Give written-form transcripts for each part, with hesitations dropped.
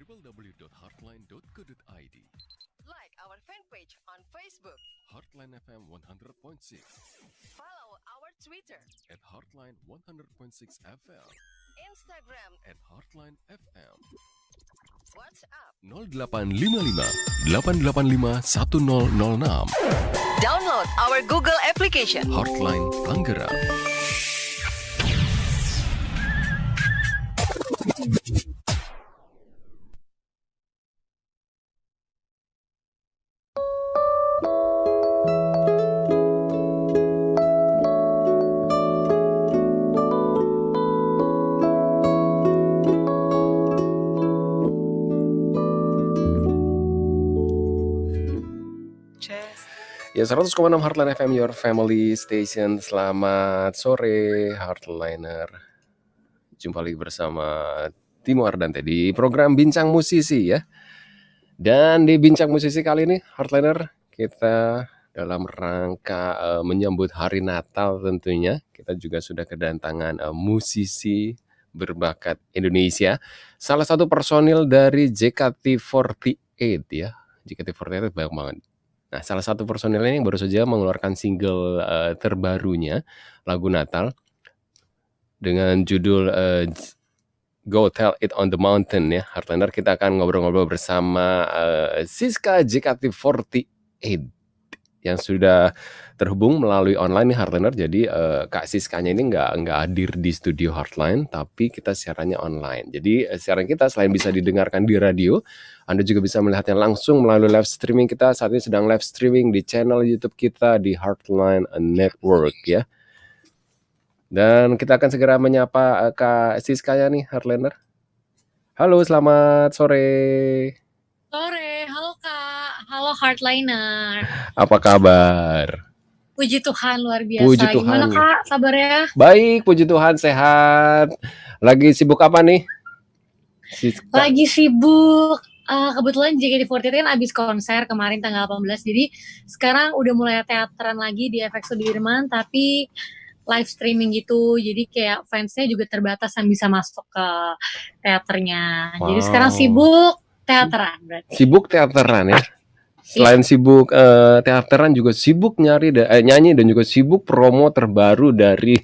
www.heartline.co.id. Like our fan page on Facebook. Heartline FM 100.6 Follow our Twitter. @Heartline 100.6 FM Instagram. @Heartline FM. WhatsApp. 0855 885 1006. Download our Google application. Heartline Tangerang. Ya, 100,6 Heartline FM, your family station. Selamat sore, Heartliner. Jumpa lagi bersama Timo Ardante di program Bincang Musisi ya. Dan di Bincang Musisi kali ini, Heartliner, kita dalam rangka menyambut hari Natal tentunya. Kita juga sudah kedatangan musisi berbakat Indonesia. Salah satu personil dari JKT48 ya. JKT48 banyak banget. Nah, salah satu personilnya yang baru saja mengeluarkan single terbarunya, lagu Natal, dengan judul Go Tell It on the Mountain ya. Heartliner, kita akan ngobrol-ngobrol bersama Siska JKT48 yang sudah terhubung melalui online nih, Heartliner. Jadi Kak Siskanya ini nggak hadir di studio Heartline, tapi kita siarannya online. Jadi siaran kita selain bisa didengarkan di radio, Anda juga bisa melihatnya langsung melalui live streaming kita. Saat ini sedang live streaming di channel YouTube kita di Heartline Network ya. Dan kita akan segera menyapa Kak Siskanya nih, Heartliner. Halo, selamat sore. Sore, halo Kak, halo Heartliner. Apa kabar? Puji Tuhan, luar biasa. Puji Tuhan. Gimana Kak, kabarnya? Baik, puji Tuhan, sehat. Lagi sibuk apa nih, Siska? Lagi sibuk. Kebetulan JKT48 kan abis konser kemarin tanggal 18. Jadi sekarang udah mulai teateran lagi di FX Sudirman, tapi live streaming gitu. Jadi kayak fansnya juga terbatas yang bisa masuk ke teaternya. Jadi sekarang sibuk teateran berarti. Sibuk teateran ya. Selain sibuk teateran juga sibuk nyanyi dan juga sibuk promo terbaru dari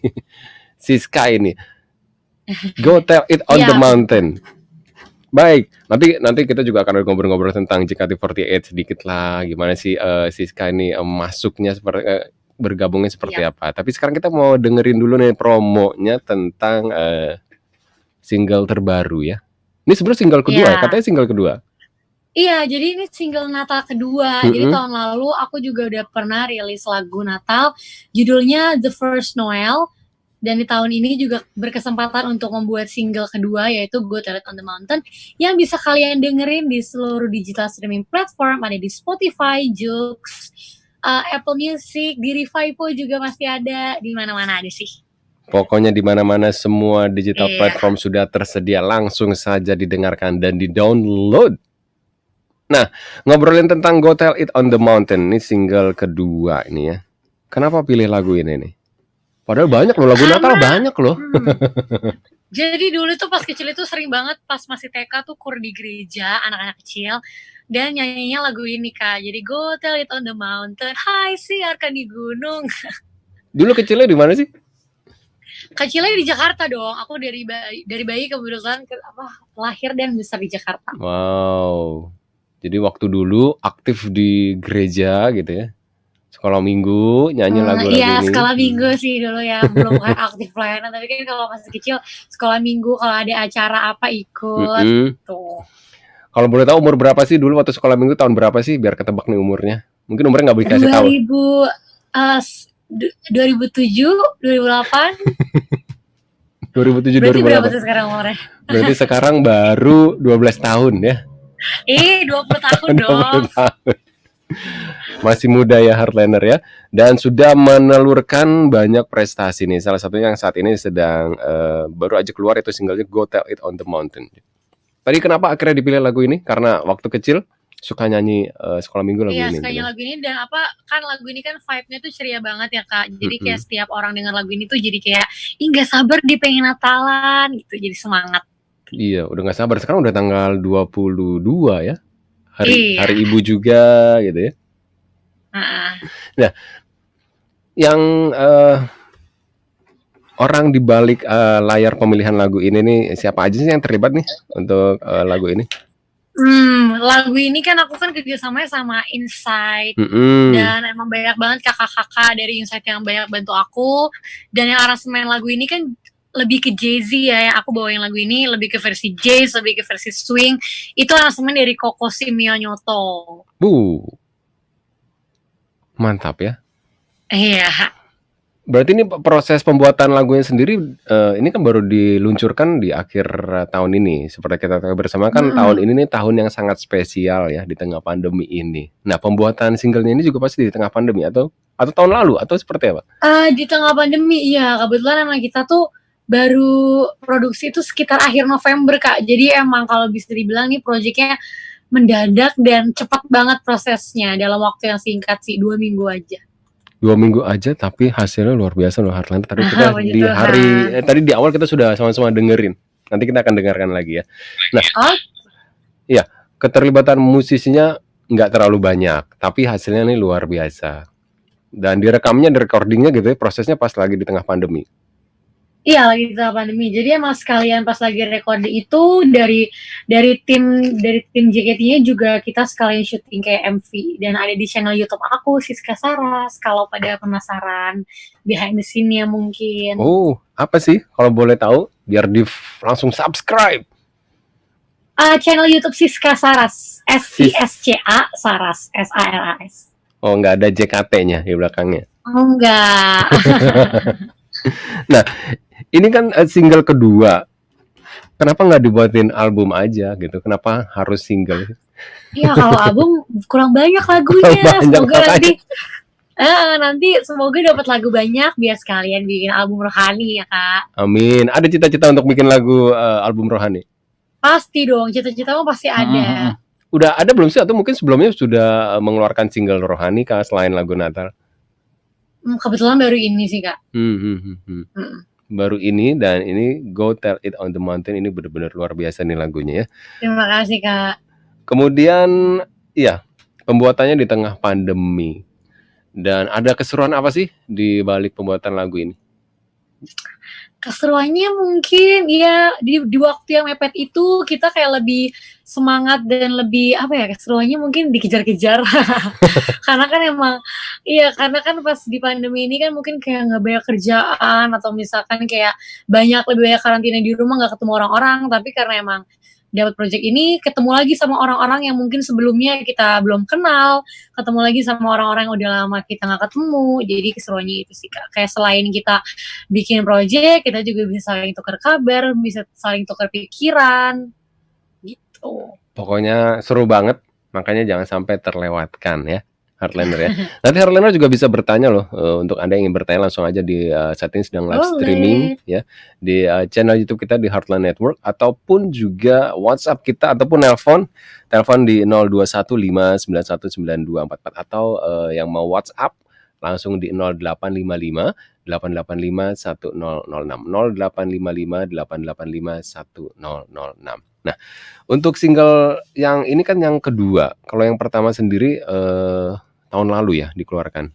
Siska ini. Go Tell It on the Mountain. Baik, nanti kita juga akan ngobrol-ngobrol tentang JKT48 sedikit lah. Gimana sih Siska ini masuknya seperti bergabungnya seperti apa. Tapi sekarang kita mau dengerin dulu nih promonya tentang single terbaru ya. Ini sebenarnya single kedua ya, katanya single kedua. Iya, jadi ini single Natal kedua. Jadi tahun lalu aku juga udah pernah rilis lagu Natal, judulnya The First Noel. Dan di tahun ini juga berkesempatan untuk membuat single kedua, yaitu Go Tell It on the Mountain, yang bisa kalian dengerin di seluruh digital streaming platform. Ada di Spotify, Joox, Apple Music, di Revivo juga masih ada, di mana-mana ada sih. Pokoknya di mana-mana semua digital platform sudah tersedia, langsung saja didengarkan dan di-download. Nah, ngobrolin tentang Go Tell It on the Mountain, ini single kedua ini ya. Kenapa pilih lagu ini nih? Padahal banyak loh lagu Natal, banyak loh. Jadi dulu tuh pas kecil itu sering banget pas masih TK tuh kur di gereja, anak-anak kecil. Dan nyanyinya lagu ini Kak, jadi Go Tell It on the Mountain, hai siarkan di gunung. Dulu kecilnya di mana sih? Kecilnya di Jakarta dong. Aku dari bayi kebetulan lahir dan besar di Jakarta. Wow. Jadi waktu dulu aktif di gereja gitu ya. Sekolah minggu nyanyi lagu-lagu ini. Iya, sekolah minggu sih dulu ya. Belum kan aktif pelayanan, tapi kan kalau masih kecil sekolah minggu kalau ada acara apa ikut tuh. Kalau boleh tahu umur berapa sih dulu waktu sekolah minggu, tahun berapa sih biar ketebak nih umurnya? Mungkin umurnya nggak boleh kasih tahu. 2007, 2008. 2007, berarti 2008. Berapa tuh sekarang umurnya? Berarti sekarang baru 12 tahun ya? 20 tahun dong. 20 tahun. Masih muda ya Heartliner ya. Dan sudah menelurkan banyak prestasi nih. Salah satunya yang saat ini sedang baru aja keluar itu singlenya Go Tell It on the Mountain. Tadi kenapa akhirnya dipilih lagu ini? Karena waktu kecil suka nyanyi sekolah minggu lagu ini. Iya, suka nyanyi lagu ini, dan kan lagu ini kan vibe-nya tuh ceria banget ya Kak. Jadi kayak setiap orang dengar lagu ini tuh jadi kayak, ih gak sabar dia pengen Natalan gitu, jadi semangat Iya, udah nggak sabar. Sekarang udah tanggal 22 ya. Iya. Hari Ibu juga gitu ya. Heeh. Nah, yang orang di balik layar pemilihan lagu ini nih siapa aja sih yang terlibat nih untuk lagu ini? Lagu ini kan aku kan kerjasamanya sama Insight dan emang banyak banget kakak-kakak dari Insight yang banyak bantu aku, dan yang aransemen lagu ini kan lebih ke jazz ya, yang aku bawain lagu ini lebih ke versi jazz, lebih ke versi swing. Itu aransemen dari Koko Simionyoto. Mantap ya. Iya. Berarti ini proses pembuatan lagunya sendiri ini kan baru diluncurkan di akhir tahun ini. Seperti kita tahu bersama kan tahun ini nih tahun yang sangat spesial ya di tengah pandemi ini. Nah, pembuatan singlenya ini juga pasti di tengah pandemi atau tahun lalu atau seperti apa? Di tengah pandemi, iya. Kebetulan emang kita tuh baru produksi itu sekitar akhir November, Kak. Jadi emang kalau bisa dibilang nih proyeknya mendadak dan cepat banget prosesnya dalam waktu yang singkat sih, 2 minggu aja. 2 minggu aja tapi hasilnya luar biasa loh Heartland. Tadi kita Puji di Tuhan. hari tadi di awal kita sudah sama-sama dengerin. Nanti kita akan dengarkan lagi ya. Nah, iya, keterlibatan musisinya nggak terlalu banyak, tapi hasilnya nih luar biasa. Dan direkamnya, di recordingnya gitu ya, prosesnya pas lagi di tengah pandemi. Iya, lagi di tengah pandemi. Jadi emang sekalian pas lagi recording itu dari tim JKT-nya juga kita sekalian syuting kayak MV, dan ada di channel YouTube aku Siska Saras kalau pada penasaran behind the scene-nya mungkin. Oh, apa sih kalau boleh tahu biar langsung subscribe? Channel YouTube Siska Saras, SISCA Saras, SARAS. Oh, nggak ada JKT-nya di belakangnya. Oh, enggak. Nah, ini kan single kedua. Kenapa nggak dibuatin album aja gitu? Kenapa harus single? Iya, kalau album kurang banyak lagunya. Nanti semoga dapat lagu banyak biar sekalian bikin album rohani ya, Kak. Amin. Ada cita-cita untuk bikin lagu album rohani? Pasti dong, cita-cita mah pasti ada. Udah ada belum sih, atau mungkin sebelumnya sudah mengeluarkan single rohani Kak selain lagu Natal? Kebetulan baru ini sih, Kak. Baru ini, dan ini Go Tell It on the Mountain ini benar-benar luar biasa nih lagunya ya. Terima kasih, Kak. Kemudian ya, pembuatannya di tengah pandemi. Dan ada keseruan apa sih di balik pembuatan lagu ini? Keseruannya mungkin ya di waktu yang mepet itu kita kayak lebih semangat dan lebih keseruannya mungkin dikejar-kejar. Karena kan pas di pandemi ini kan mungkin kayak nggak banyak kerjaan, atau misalkan kayak lebih banyak karantina di rumah, nggak ketemu orang-orang. Tapi karena emang dapat project ini, ketemu lagi sama orang-orang yang mungkin sebelumnya kita belum kenal, ketemu lagi sama orang-orang yang udah lama kita nggak ketemu. Jadi keseruannya itu sih, Kak. Kayak selain kita bikin project, kita juga bisa saling tukar kabar, bisa saling tukar pikiran gitu. Pokoknya seru banget, makanya jangan sampai terlewatkan ya Heartlander ya. Nanti Heartlander juga bisa bertanya loh, untuk Anda yang ingin bertanya langsung aja di setting sedang live streaming ya di channel YouTube kita di Heartland Network, ataupun juga WhatsApp kita, ataupun telepon di 0215919244, atau yang mau WhatsApp langsung di 0855 885 1006 0855 885 1006. Nah, untuk single yang ini kan yang kedua. Kalau yang pertama sendiri tahun lalu ya dikeluarkan?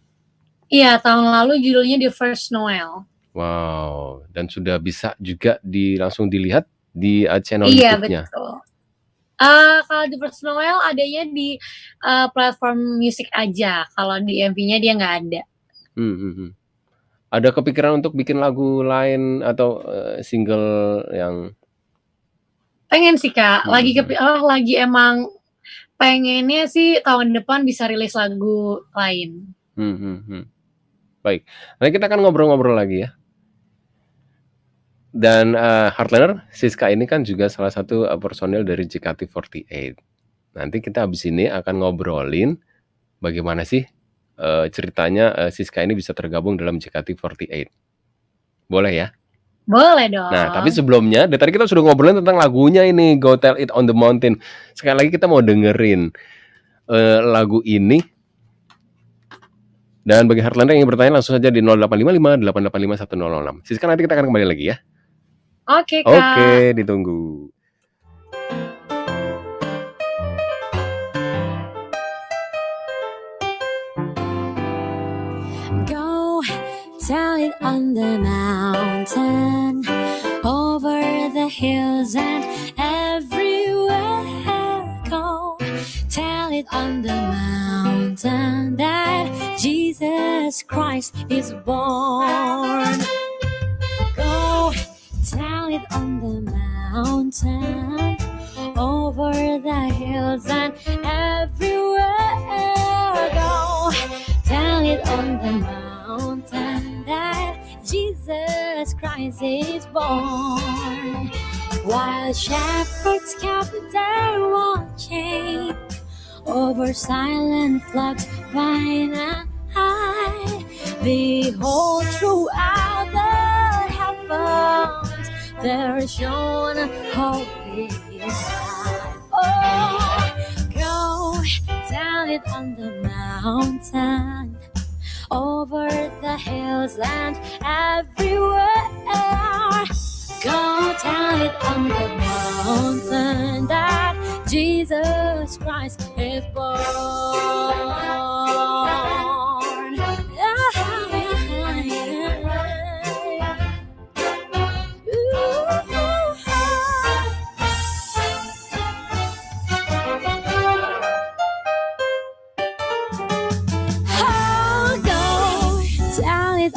Iya, tahun lalu judulnya The First Noel. Wow, dan sudah bisa juga langsung dilihat di channel Iya, YouTube-nya. betul. Kalau The First Noel adanya di platform musik aja. Kalau di MV-nya dia nggak ada. Ada kepikiran untuk bikin lagu lain atau single yang? Pengen sih, Kak. Lagi emang pengennya sih tahun depan bisa rilis lagu lain. Baik, nanti kita akan ngobrol-ngobrol lagi ya. Dan Heartlander, Siska ini kan juga salah satu personil dari JKT48. Nanti kita habis ini akan ngobrolin bagaimana sih ceritanya Siska ini bisa tergabung dalam JKT48. Boleh ya? Boleh dong. Nah, tapi sebelumnya, dari tadi kita sudah ngobrolin tentang lagunya ini, Go Tell It on the Mountain. Sekali lagi kita mau dengerin lagu ini. Dan bagi Heartlander yang ingin bertanya langsung saja di 0855 885 1006. Siska, nanti kita akan kembali lagi ya. Oke, Kak. Oke, ditunggu. on the mountain, over the hills and everywhere. Go tell it on the mountain that Jesus Christ is born. Go tell it on the mountain, over the hills and everywhere. Go tell it on the mountain that Jesus Christ is born. While shepherds kept their watching over silent flocks by night, behold, throughout the heavens there shone a holy light. Oh, go tell it on the mountain, over the hills and everywhere. Go tell it on the mountain that Jesus Christ is born.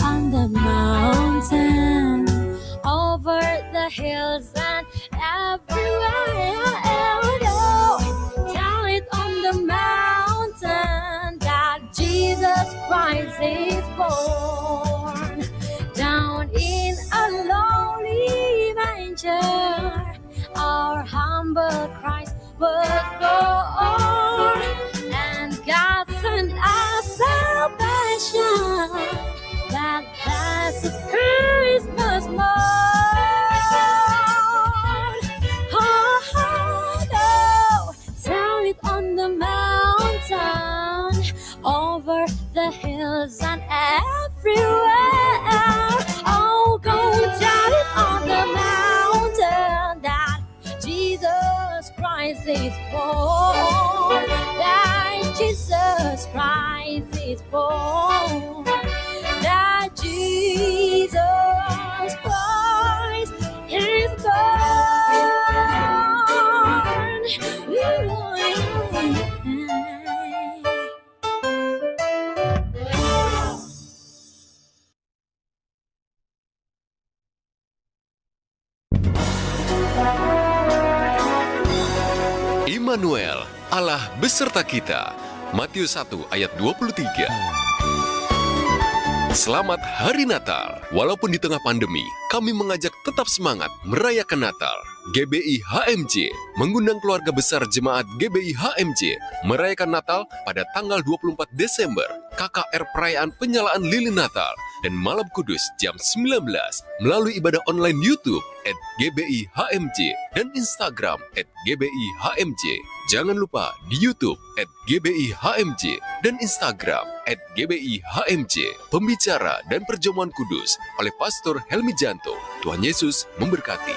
On the mountain, over the hills and everywhere. Oh, tell it on the mountain that Jesus Christ is born. Down in a lowly manger, our humble Christ was born, and God sent us salvation, that blessed Christmas morn. Oh, oh, tell it on the mountain, over the hills and everywhere. Oh, go tell it on the mountain that Jesus Christ is born, that Jesus Christ is born, that Jesus Christ is born. Immanuel, Allah beserta kita. Matius 1 ayat 23. Selamat Hari Natal. Walaupun di tengah pandemi, kami mengajak tetap semangat merayakan Natal. GBI HMJ mengundang keluarga besar jemaat GBI HMJ merayakan Natal pada tanggal 24 Desember, KKR Perayaan Penyalaan Lilin Natal dan Malam Kudus jam 19 melalui ibadah online YouTube @GBI HMJ dan Instagram @GBI HMJ. Jangan lupa di YouTube @GBI HMJ dan Instagram @GBI HMJ. Pembicara dan perjamuan kudus oleh Pastor Helmi Janto. Tuhan Yesus memberkati.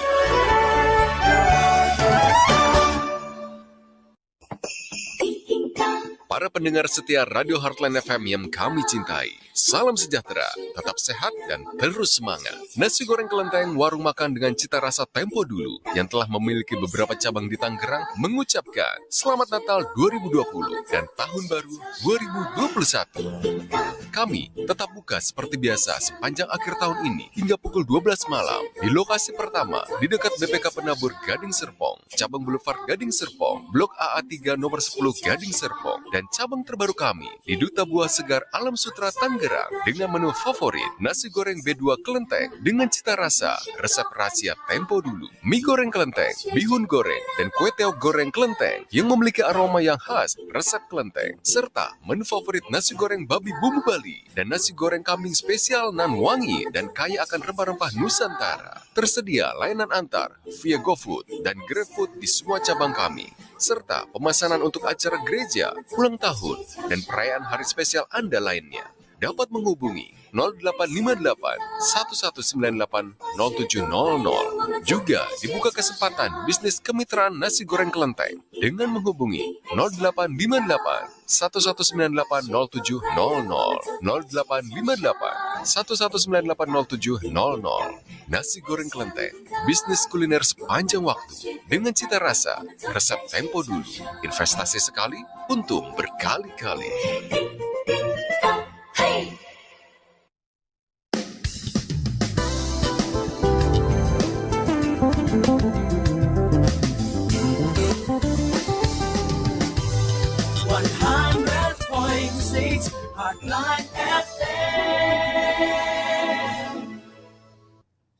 Para pendengar setia Radio Heartline FM yang kami cintai, salam sejahtera, tetap sehat dan terus semangat. Nasi goreng kelenteng warung makan dengan cita rasa Tempo Dulu yang telah memiliki beberapa cabang di Tangerang mengucapkan Selamat Natal 2020 dan Tahun Baru 2021. Kami tetap buka seperti biasa sepanjang akhir tahun ini hingga pukul 12 malam di lokasi pertama di dekat BPK Penabur Gading Serpong, cabang Boulevard Gading Serpong, Blok AA3 nomor 10 Gading Serpong, dan cabang terbaru kami di Duta Buah Segar Alam Sutra Tangerang dengan menu favorit nasi goreng B2 kelenteng dengan cita rasa resep rahasia Tempo Dulu, mie goreng kelenteng, bihun goreng, dan kue teok goreng kelenteng yang memiliki aroma yang khas resep kelenteng, serta menu favorit nasi goreng babi bumbu Bali dan nasi goreng kambing spesial nan wangi dan kaya akan rempah-rempah Nusantara. Tersedia layanan antar via GoFood dan GrabFood di semua cabang kami, serta pemesanan untuk acara gereja, ulang tahun, dan perayaan hari spesial Anda lainnya. dapat menghubungi 0858 1198 0700. Juga dibuka kesempatan bisnis kemitraan nasi goreng kelenteng dengan menghubungi 0858 1198 0700 0858 1198 0700. Nasi goreng kelenteng, bisnis kuliner sepanjang waktu dengan cita rasa, resep tempo dulu, investasi sekali, untung berkali-kali.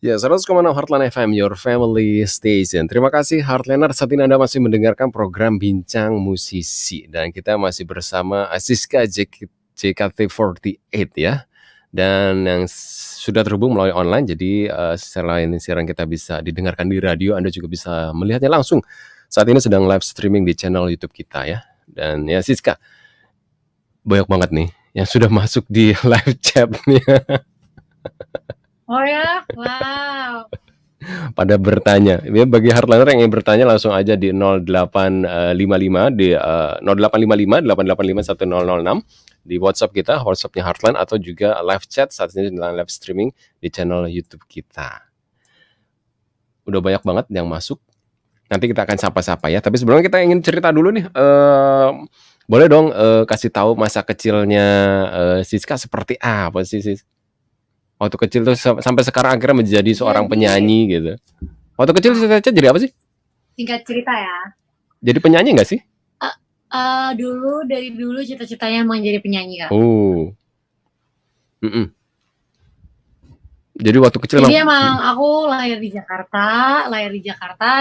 Ya, 100,6 Heartline FM, your family station. Terima kasih Heartliner, saat ini Anda masih mendengarkan program Bincang Musisi. Dan kita masih bersama Siska JKT48 ya. Dan yang sudah terhubung melalui online, jadi selain siaran kita bisa didengarkan di radio, Anda juga bisa melihatnya langsung. Saat ini sedang live streaming di channel YouTube kita ya. Dan ya Siska, banyak banget nih yang sudah masuk di live chat-nya. Oh ya, wow. Pada bertanya. Ya, bagi Heartliner yang ingin bertanya langsung aja di 0855 di 0855 885 1006 di WhatsApp kita, WhatsApp-nya Heartline, atau juga live chat saat ini dalam live streaming di channel YouTube kita. Udah banyak banget yang masuk. Nanti kita akan sapa-sapa ya. Tapi sebelumnya kita ingin cerita dulu nih. Boleh dong kasih tahu masa kecilnya Siska seperti apa sih, Sis? Waktu kecil tuh sampai sekarang akhirnya menjadi seorang penyanyi gitu. Waktu kecil cita-cita jadi apa sih? Singkat cerita ya. Jadi penyanyi nggak sih? Dari dulu cita-citanya emang jadi penyanyi, Kak. Oh. Jadi waktu kecil Jadi emang aku lahir di Jakarta,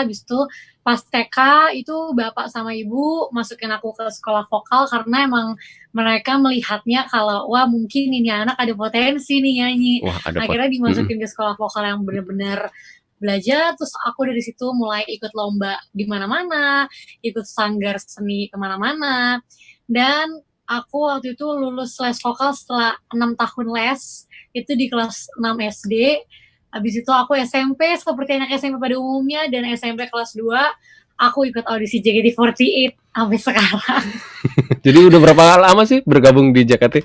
habis itu pas TK itu bapak sama ibu masukin aku ke sekolah vokal karena emang mereka melihatnya kalau wah mungkin ini anak ada potensi nih nyanyi. Wah, ada Akhirnya dimasukin ke sekolah vokal yang benar-benar belajar, terus aku dari situ mulai ikut lomba di mana-mana, ikut sanggar seni kemana-mana, dan aku waktu itu lulus les vokal setelah 6 tahun les, itu di kelas 6 SD. Habis itu aku SMP seperti anak SMP pada umumnya, dan SMP kelas 2 aku ikut audisi JKT48 sampai sekarang. Jadi udah berapa lama sih bergabung di JKT?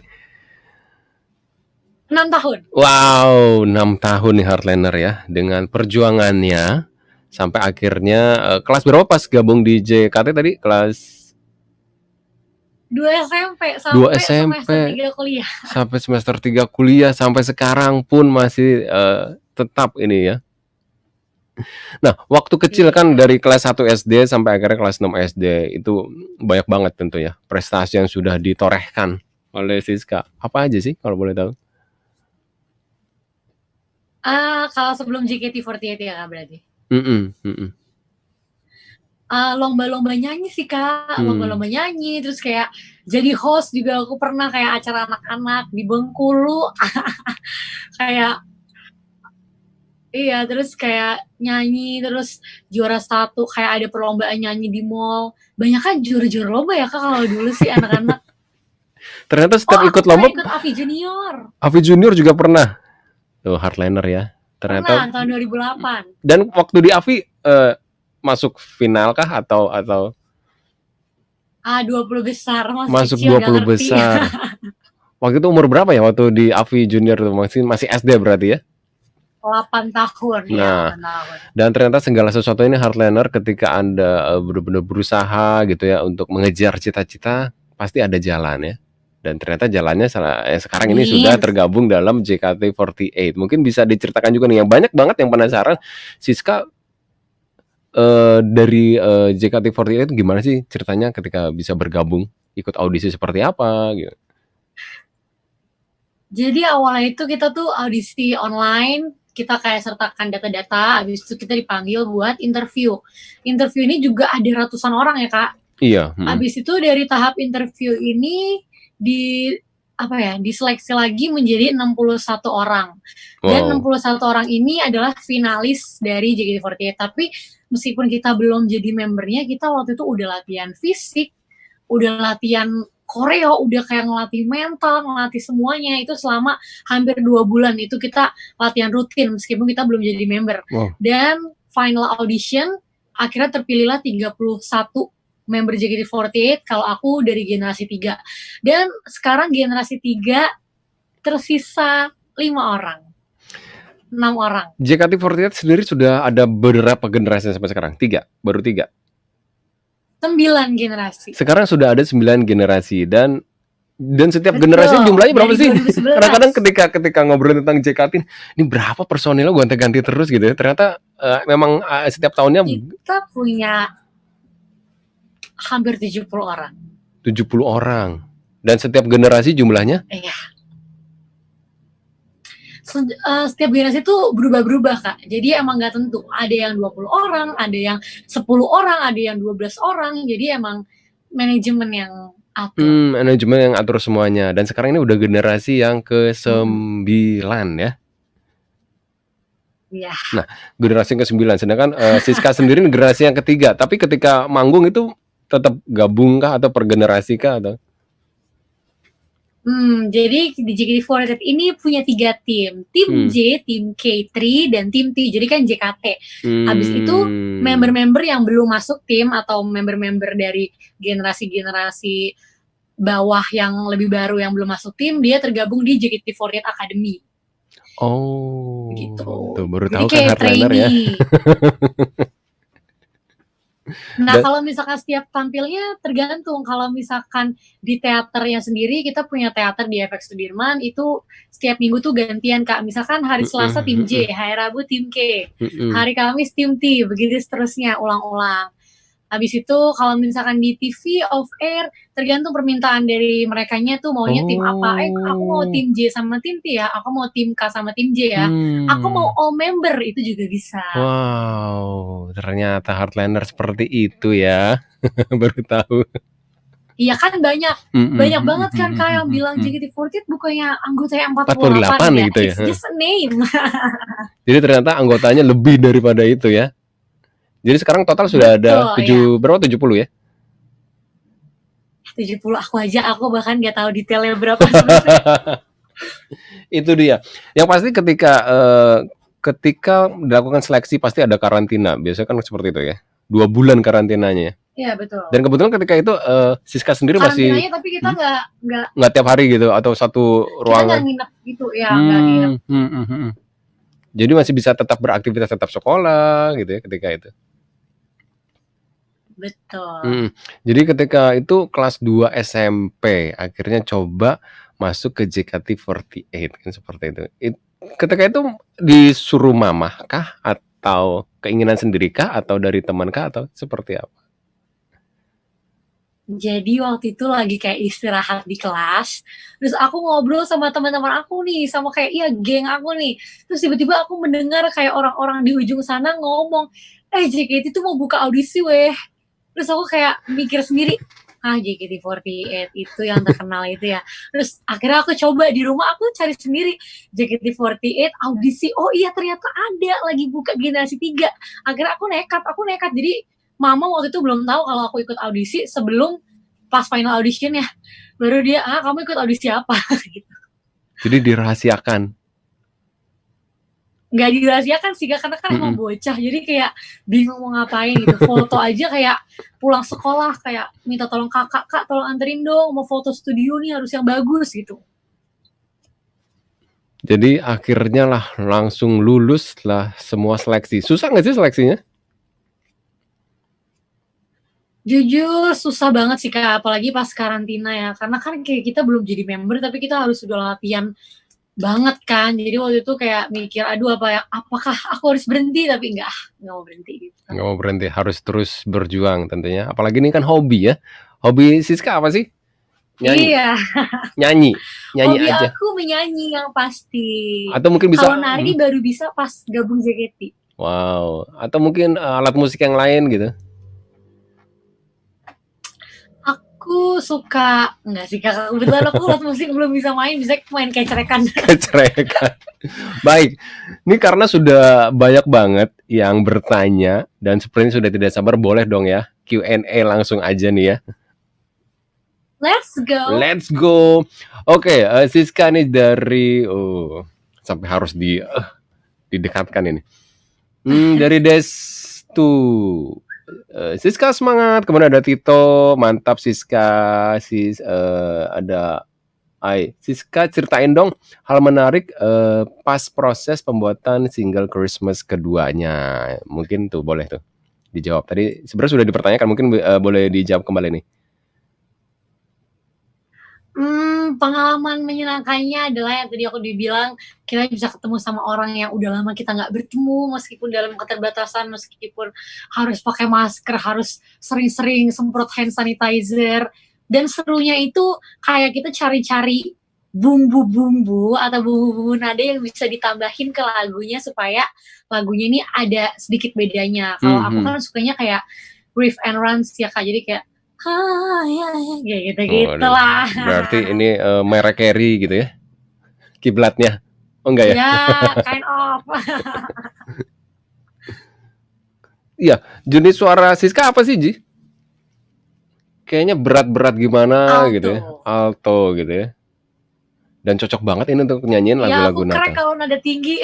6 tahun. Wow, 6 tahun nih Heartliner ya. Dengan perjuangannya sampai akhirnya kelas berapa pas gabung di JKT tadi? Kelas 2 SMP sampai semester 3 kuliah. Sampai semester 3 kuliah, sampai sekarang pun masih tetap ini ya. Nah, waktu kecil kan dari kelas 1 SD sampai akhirnya kelas 6 SD itu banyak banget tentu ya prestasi yang sudah ditorehkan oleh Siska. Apa aja sih kalau boleh tahu? Kalau sebelum JKT48 ya Kak berarti? Lomba-lomba nyanyi sih Kak, lomba-lomba nyanyi, terus kayak jadi host juga aku pernah kayak acara anak-anak di Bengkulu. Kayak iya, terus kayak nyanyi, terus juara 1 kayak ada perlombaan nyanyi di mall. Banyak kan juara-juara lomba ya Kak kalau dulu sih anak-anak. Ternyata setiap ikut lomba ikut AVI Junior. AVI Junior juga pernah. Tuh Heartliner ya. Ternyata pernah, tahun 2008. Dan waktu di AVI masuk final kah atau 20 besar masuk 20 besar. Waktu itu umur berapa ya waktu di AVI Junior tuh? Masih SD berarti ya? 8 tahun. Nah, ya, 8 tahun. Dan ternyata segala sesuatu ini Heartliner ketika Anda benar-benar berusaha gitu ya untuk mengejar cita-cita, pasti ada jalan ya. Dan ternyata jalannya sekarang ini sudah tergabung dalam JKT48. Mungkin bisa diceritakan juga nih, yang banyak banget yang penasaran, Siska dari JKT48 itu gimana sih ceritanya ketika bisa bergabung, ikut audisi seperti apa gitu? Jadi awalnya itu kita tuh audisi online, kita kayak sertakan data-data, habis itu kita dipanggil buat interview. Interview ini juga ada ratusan orang ya Kak. Iya. Habis itu dari tahap interview ini diseleksi lagi menjadi 61 orang. Dan 61 orang ini adalah finalis dari JKT48. Tapi meskipun kita belum jadi membernya, kita waktu itu udah latihan fisik, udah latihan koreo, udah kayak ngelatih mental, ngelatih semuanya. Itu selama hampir 2 bulan itu kita latihan rutin meskipun kita belum jadi member. Wow. Dan final audition akhirnya terpilihlah 31 member JKT48 kalau aku dari generasi 3. Dan sekarang generasi 3 tersisa 5 orang. 6 orang. JKT48 sendiri sudah ada berapa generasi sampai sekarang? 3, baru 3. 9 generasi. Sekarang sudah ada 9 generasi dan setiap Betul. generasi jumlahnya berapa Dari sih? 2011. Kadang-kadang ketika ngobrol tentang JKT, ini berapa personilnya gonta-ganti terus gitu ya. Ternyata memang setiap tahunnya Kita punya hampir 70 orang. 70 orang. Dan setiap generasi jumlahnya? Iya. Setiap generasi itu berubah-berubah, Kak. Jadi emang nggak tentu. Ada yang 20 orang, ada yang 10 orang, ada yang 12 orang. Jadi emang manajemen yang atur. Manajemen yang atur semuanya. Dan sekarang ini udah generasi yang ke-9 ya. Iya. Nah, generasi yang ke-9. Sedangkan Siska sendiri generasi yang ketiga. Tapi ketika manggung itu tetap gabung kah atau per generasi kah atau? Jadi di JKT48 ini punya 3 tim. Tim J, tim K3, dan tim T. Jadi kan JKT. Habis itu member-member yang belum masuk tim atau member-member dari generasi-generasi bawah yang lebih baru yang belum masuk tim, dia tergabung di JKT48 Academy. Oh, Gitu. tuh baru Jadi tahu kan kayak Heartliner ya. trainee. Nah, Dan- kalau misalkan setiap tampilnya tergantung. Kalau misalkan di teaternya sendiri, kita punya teater di FX Sudirman, itu setiap minggu tuh gantian, Kak. Misalkan hari Selasa tim J, hari Rabu tim K, hari Kamis tim T, begitu seterusnya, ulang-ulang. Habis itu kalau misalkan di TV off air, tergantung permintaan dari merekanya tuh maunya tim apa. Aku mau tim J sama tim T ya, aku mau tim K sama tim J ya, aku mau all member, itu juga bisa. Wow, ternyata Heartliner seperti itu ya. Baru tahu. Iya kan banyak banget kan Kak yang bilang JKT48 bukannya anggotanya 48 48 ya, gitu ya. it's just a name. Jadi ternyata anggotanya lebih daripada itu ya. Jadi sekarang total sudah ada Betul, berapa 70 ya? 70 aku bahkan nggak tahu detailnya berapa sebenarnya. Itu dia. Yang pasti ketika dilakukan seleksi pasti ada karantina. Biasanya kan seperti itu ya. 2 bulan karantinanya. Iya betul. Dan kebetulan ketika itu Siska sendiri masih Karantinanya tapi kita nggak tiap hari gitu atau satu kita ruangan. nggak nginep gitu ya, nggak nginep. Jadi masih bisa tetap beraktivitas, tetap sekolah gitu ya ketika itu. Betul. Jadi ketika itu kelas 2 SMP akhirnya coba masuk ke JKT48 kan seperti itu. Ketika itu disuruh mamah kah atau keinginan sendiri kah atau dari teman kah atau seperti apa? Jadi waktu itu lagi kayak istirahat di kelas, terus aku ngobrol sama teman-teman aku nih, sama kayak geng aku nih. Terus tiba-tiba aku mendengar kayak orang-orang di ujung sana ngomong, JKT itu mau buka audisi weh. Terus aku kayak mikir sendiri, JKT48 itu yang terkenal itu ya. Terus akhirnya aku coba di rumah, aku cari sendiri JKT48 audisi. Oh iya ternyata ada lagi buka generasi 3. Akhirnya aku nekat. Jadi mama waktu itu belum tahu kalau aku ikut audisi sebelum pas final audition ya. Baru dia, kamu ikut audisi apa? Gitu. Jadi dirahasiakan. Nggak dirahasiakan sih, karena kan emang bocah. Jadi kayak bingung mau ngapain gitu. Foto aja kayak pulang sekolah, kayak minta tolong kak, tolong anterin dong, mau foto studio nih harus yang bagus gitu. Jadi akhirnya lah langsung lulus lah semua seleksi. Susah nggak sih seleksinya? Jujur susah banget sih Kak, apalagi pas karantina ya. Karena kan kayak kita belum jadi member, tapi kita harus sudah latihan banget kan. Jadi waktu itu kayak mikir, apakah aku harus berhenti? Tapi nggak mau berhenti gitu. Nggak mau berhenti, harus terus berjuang tentunya. Apalagi ini kan hobi ya. Hobi Siska apa sih? Nyanyi. Iya. Nyanyi hobi aja. Aku menyanyi yang pasti. Atau mungkin bisa. Kalau nari baru bisa pas gabung JKT. Wow. Atau mungkin alat musik yang lain gitu. Aku suka, enggak sih Kak, kebetulan aku alat musik belum bisa main kecerekan. Baik, ini karena sudah banyak banget yang bertanya dan sepertinya sudah tidak sabar, boleh dong ya Q&A langsung aja nih ya. Let's go. Let's go. Oke, Siska nih dari sampai harus didekatkan ini. Dari Destu. Siska semangat. Kemudian ada Tito, mantap Siska. Ada Siska ceritain dong hal menarik pas proses pembuatan single Christmas keduanya. Mungkin tuh boleh tuh dijawab. Tadi sebenarnya sudah dipertanyakan, mungkin boleh dijawab kembali nih. Pengalaman menyenangkannya adalah yang tadi aku dibilang, kita bisa ketemu sama orang yang udah lama kita nggak bertemu, meskipun dalam keterbatasan, meskipun harus pakai masker, harus sering-sering semprot hand sanitizer. Dan serunya itu kayak kita cari-cari bumbu-bumbu atau bumbu-bumbu nada yang bisa ditambahin ke lagunya supaya lagunya ini ada sedikit bedanya. Kalau aku kan sukanya kayak riff and runs ya Kak, jadi kayak ya gitu-gitu lah. Berarti ini Mariah Carey gitu ya? Kiblatnya? Oh enggak ya? Ya, kind of. Iya, jenis suara Siska apa sih, Ji? Kayaknya berat-berat gimana Alto. gitu ya? Alto gitu ya. Dan cocok banget ini untuk nyanyiin lagu-lagu Ya, aku Natal. keren kalau nada tinggi.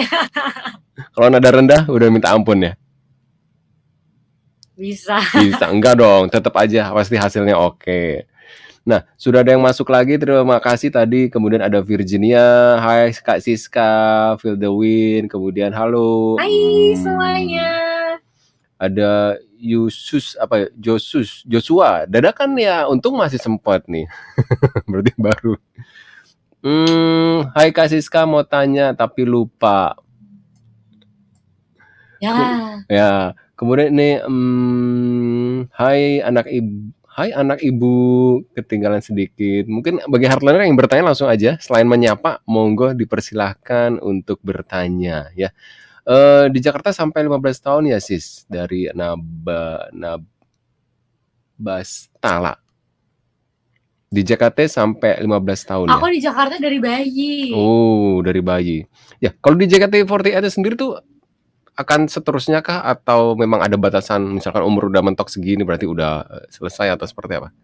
Kalau nada rendah udah minta ampun ya? Bisa. Enggak dong, tetap aja pasti hasilnya oke. Nah, sudah ada yang masuk lagi, terima kasih tadi. Kemudian ada Virginia, hai Kak Siska, Feel the Wind, kemudian halo. Hai semuanya. Ada Joshua, dadakan ya, untung masih sempat nih. Berarti baru. Hai Kak Siska, mau tanya tapi lupa. Ya, kemudian ini hai anak ibu, ketinggalan sedikit. Mungkin bagi hardliner yang bertanya langsung aja, selain menyapa, monggo dipersilahkan untuk bertanya ya. Di Jakarta sampai 15 tahun ya Sis, dari Nabastala. Di Jakarta sampai 15 tahun ya? Aku di Jakarta dari bayi. Oh, dari bayi. Ya, kalau di JKT48 sendiri tuh akan seterusnya kah? Atau memang ada batasan, misalkan umur udah mentok segini berarti udah selesai atau seperti apa?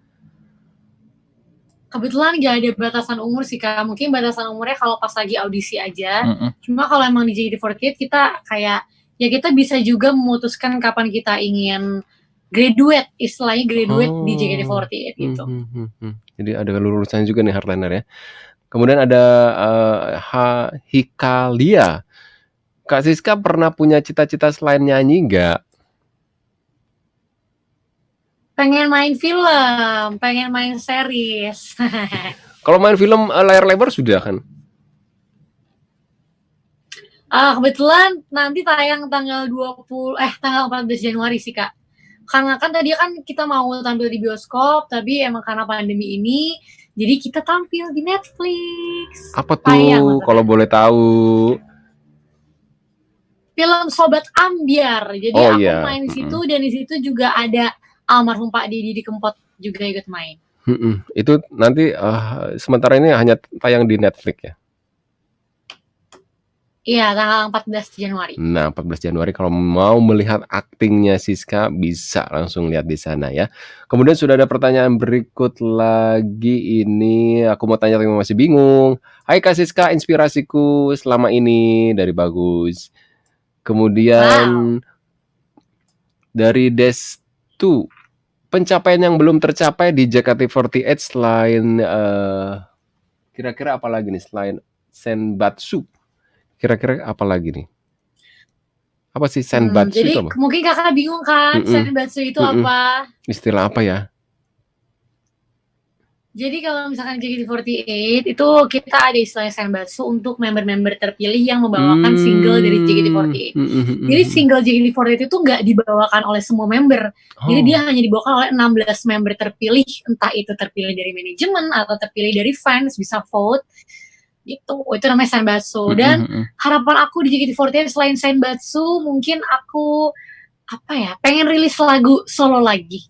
Kebetulan gak ada batasan umur sih Kak. Mungkin batasan umurnya kalau pas lagi audisi aja. Cuma kalau emang di JKT48 kita kayak, ya kita bisa juga memutuskan kapan kita ingin graduate, istilahnya graduate di JKT48 gitu. Jadi ada lulusan juga nih hardliner ya. Kemudian ada Hikalia. Kak Siska pernah punya cita-cita selain nyanyi nggak? Pengen main film, pengen main series. Kalau main film layar lebar sudah kan? Kebetulan nanti tayang tanggal 14 Januari sih Kak. Karena kan tadi kan kita mau tampil di bioskop, tapi emang karena pandemi ini, jadi kita tampil di Netflix. Apa tuh kalau boleh tahu? Film Sobat Ambyar. Jadi aku main di situ, dan di situ juga ada almarhum Pak Didi Kempot juga ikut main. Itu nanti sementara ini hanya tayang di Netflix ya? Iya, tanggal 14 Januari. Nah, 14 Januari kalau mau melihat aktingnya Siska bisa langsung lihat di sana ya. Kemudian sudah ada pertanyaan berikut lagi ini. Aku mau tanya tapi masih bingung. Hai Kak Siska, inspirasiku selama ini dari Bagus. Kemudian dari Destu, pencapaian yang belum tercapai di JKT48 selain kira-kira apa lagi nih selain Senbatsu? Kira-kira apa lagi nih? Apa sih Senbatsu jadi itu apa? Mungkin kakak bingung kan, Senbatsu itu apa? Istilah apa ya? Jadi kalau misalkan JKT48 itu kita ada istilahnya Senbatsu untuk member-member terpilih yang membawakan single dari JKT48. Jadi single JKT48 itu nggak dibawakan oleh semua member. Jadi dia hanya dibawakan oleh 16 member terpilih, entah itu terpilih dari manajemen atau terpilih dari fans, bisa vote. Gitu, itu namanya Senbatsu. Dan harapan aku di JKT48 selain Senbatsu, mungkin aku pengen rilis lagu solo lagi.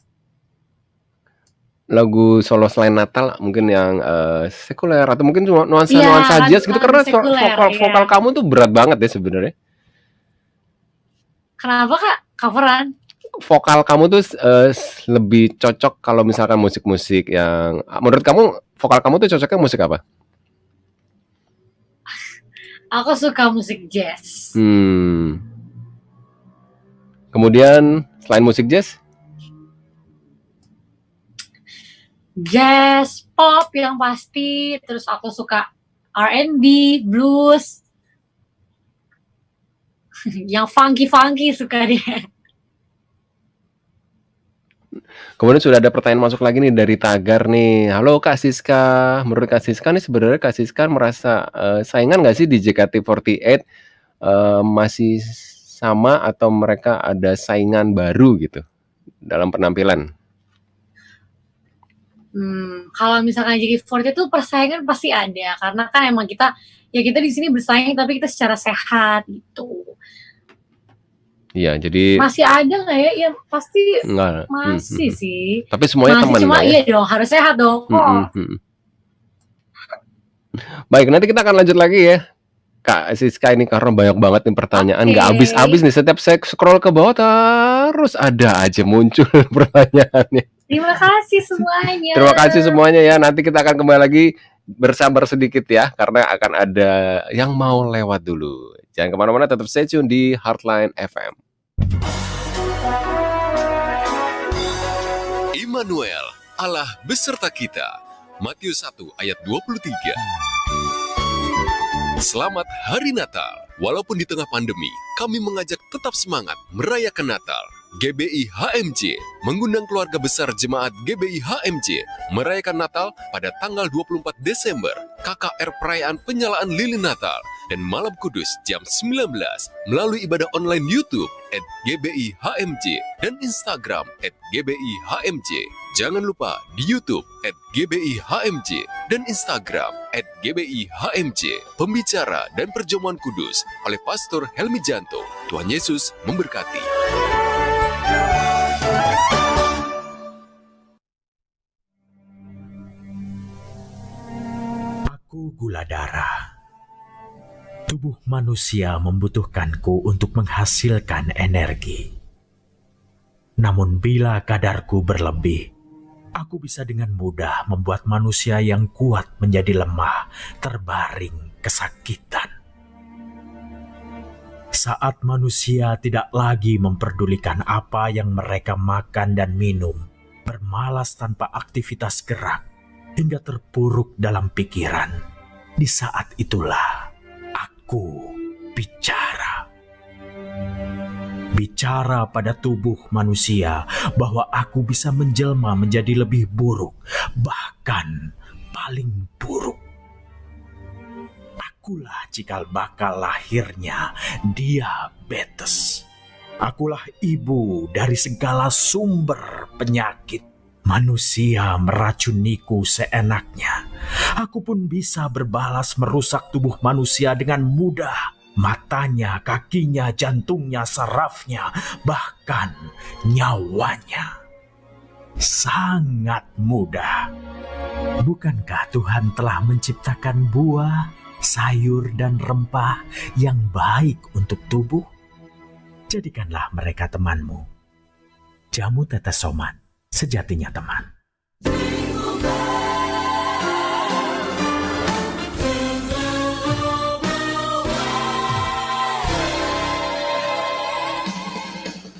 Lagu solo selain Natal mungkin yang sekuler atau mungkin cuma nuansa jazz gitu, karena vokal kamu tuh berat banget ya sebenarnya. Kenapa Kak? Coveran? vokal kamu tuh lebih cocok kalau misalkan musik-musik yang menurut kamu vokal kamu tuh cocoknya musik apa? Aku suka musik jazz. Kemudian selain musik jazz? Jazz, pop yang pasti. Terus aku suka R&B, blues. Yang funky suka deh. Kemudian sudah ada pertanyaan masuk lagi nih dari Tagar nih. Halo Kak Siska, menurut Kak Siska nih sebenarnya Kak Siska merasa saingan nggak sih di JKT48 masih sama atau mereka ada saingan baru gitu dalam penampilan? Kalau misalkan JKT48 itu persaingan pasti ada karena kan emang kita di sini bersaing tapi kita secara sehat gitu. Iya, jadi masih ada nggak ya? Ya pasti enggak. Masih sih. Tapi semuanya teman. Cuma ya? iya dong, harus sehat dong. Baik, nanti kita akan lanjut lagi ya, Kak Siska ini karena banyak banget nih pertanyaan, nggak habis-habis nih. Setiap saya scroll ke bawah terus ada aja muncul pertanyaannya. Terima kasih semuanya. Terima kasih semuanya ya. Nanti kita akan kembali lagi, bersabar sedikit ya, karena akan ada yang mau lewat dulu. Jangan kemana-mana, tetap stay tune di Heartline FM. Immanuel, Allah beserta kita. Matius 1 ayat 23. Selamat Hari Natal. Walaupun di tengah pandemi, kami mengajak tetap semangat merayakan Natal. GBI HMJ mengundang keluarga besar jemaat GBI HMJ merayakan Natal pada tanggal 24 Desember, KKR perayaan penyalaan lilin Natal dan Malam Kudus jam 19 melalui ibadah online YouTube @GBI HMJ dan Instagram @GBI HMJ. Jangan lupa di YouTube @GBI HMJ dan Instagram @GBI HMJ. Pembicara dan perjamuan kudus oleh Pastor Helmi Janto. Tuhan Yesus memberkati. Aku gula darah. Tubuh manusia membutuhkanku untuk menghasilkan energi. Namun bila kadarku berlebih, aku bisa dengan mudah membuat manusia yang kuat menjadi lemah, terbaring kesakitan. Saat manusia tidak lagi memperdulikan apa yang mereka makan dan minum, bermalas tanpa aktivitas gerak, hingga terpuruk dalam pikiran, di saat itulah aku bicara. Bicara pada tubuh manusia bahwa aku bisa menjelma menjadi lebih buruk, bahkan paling buruk. Akulah cikal bakal lahirnya diabetes. Akulah ibu dari segala sumber penyakit. Manusia meracuniku seenaknya. Aku pun bisa berbalas merusak tubuh manusia dengan mudah. Matanya, kakinya, jantungnya, sarafnya, bahkan nyawanya. Sangat mudah. Bukankah Tuhan telah menciptakan buah, sayur, dan rempah yang baik untuk tubuh? Jadikanlah mereka temanmu. Jamu tetes Soman, sejatinya teman.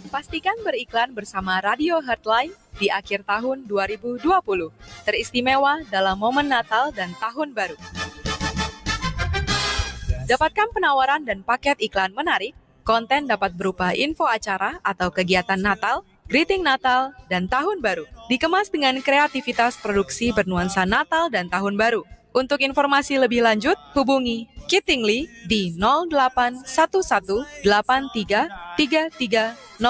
Pastikan beriklan bersama Radio Heartline di akhir tahun 2020. Teristimewa dalam momen Natal dan Tahun Baru. Dapatkan penawaran dan paket iklan menarik. Konten dapat berupa info acara atau kegiatan Natal, greeting Natal, dan Tahun Baru. Dikemas dengan kreativitas produksi bernuansa Natal dan Tahun Baru. Untuk informasi lebih lanjut, hubungi Kiting Lee di 0811833306,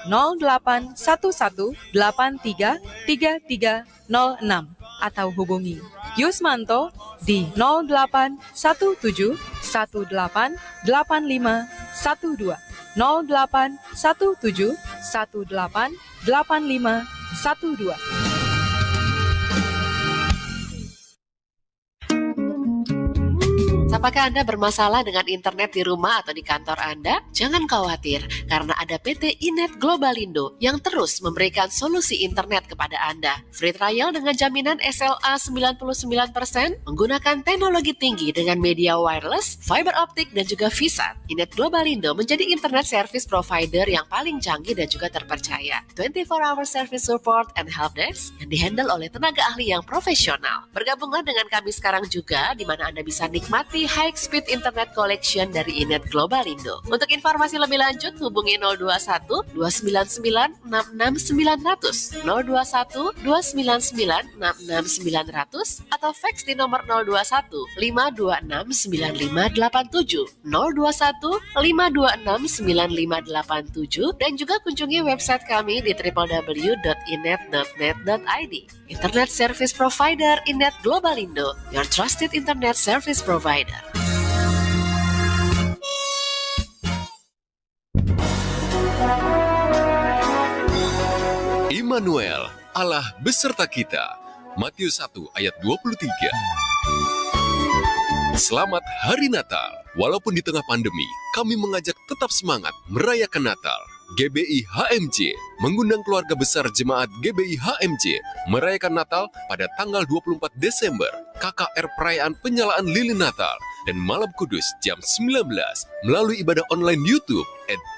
0811833306, atau hubungi Yusmanto di 0817188512, 0817188512. Apakah Anda bermasalah dengan internet di rumah atau di kantor Anda? Jangan khawatir, karena ada PT Inet Globalindo yang terus memberikan solusi internet kepada Anda. Free trial dengan jaminan SLA 99%, menggunakan teknologi tinggi dengan media wireless, fiber optik, dan juga VSAT. Inet Globalindo menjadi internet service provider yang paling canggih dan juga terpercaya. 24-hour service support and help desk yang dihandle oleh tenaga ahli yang profesional. Bergabunglah dengan kami sekarang juga, di mana Anda bisa nikmati high speed internet collection dari Inet Globalindo. Untuk informasi lebih lanjut, hubungi 021 299 66900, 021 299 66900, atau fax di nomor 021 526 9587, 021 526 9587, dan juga kunjungi website kami di www.inet.net.id. Internet Service Provider Inet Globalindo, your trusted internet service provider. Immanuel, Allah beserta kita. Matius 1 ayat 23. Selamat Hari Natal. Walaupun di tengah pandemi, kami mengajak tetap semangat merayakan Natal. GBI HMJ mengundang keluarga besar jemaat GBI HMJ merayakan Natal pada tanggal 24 Desember, KKR Perayaan Penyalaan Lilin Natal dan Malam Kudus jam 19 melalui ibadah online YouTube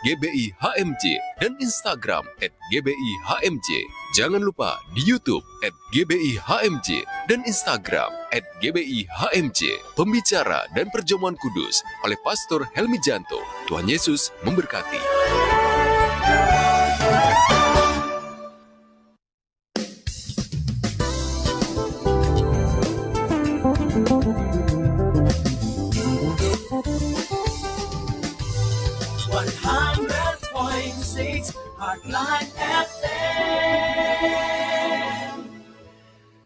@GBI HMJ dan Instagram @GBI HMJ. Jangan lupa di YouTube @GBI HMJ dan Instagram @GBI HMJ. Pembicara dan perjamuan kudus oleh Pastor Helmi Janto. Tuhan Yesus memberkati.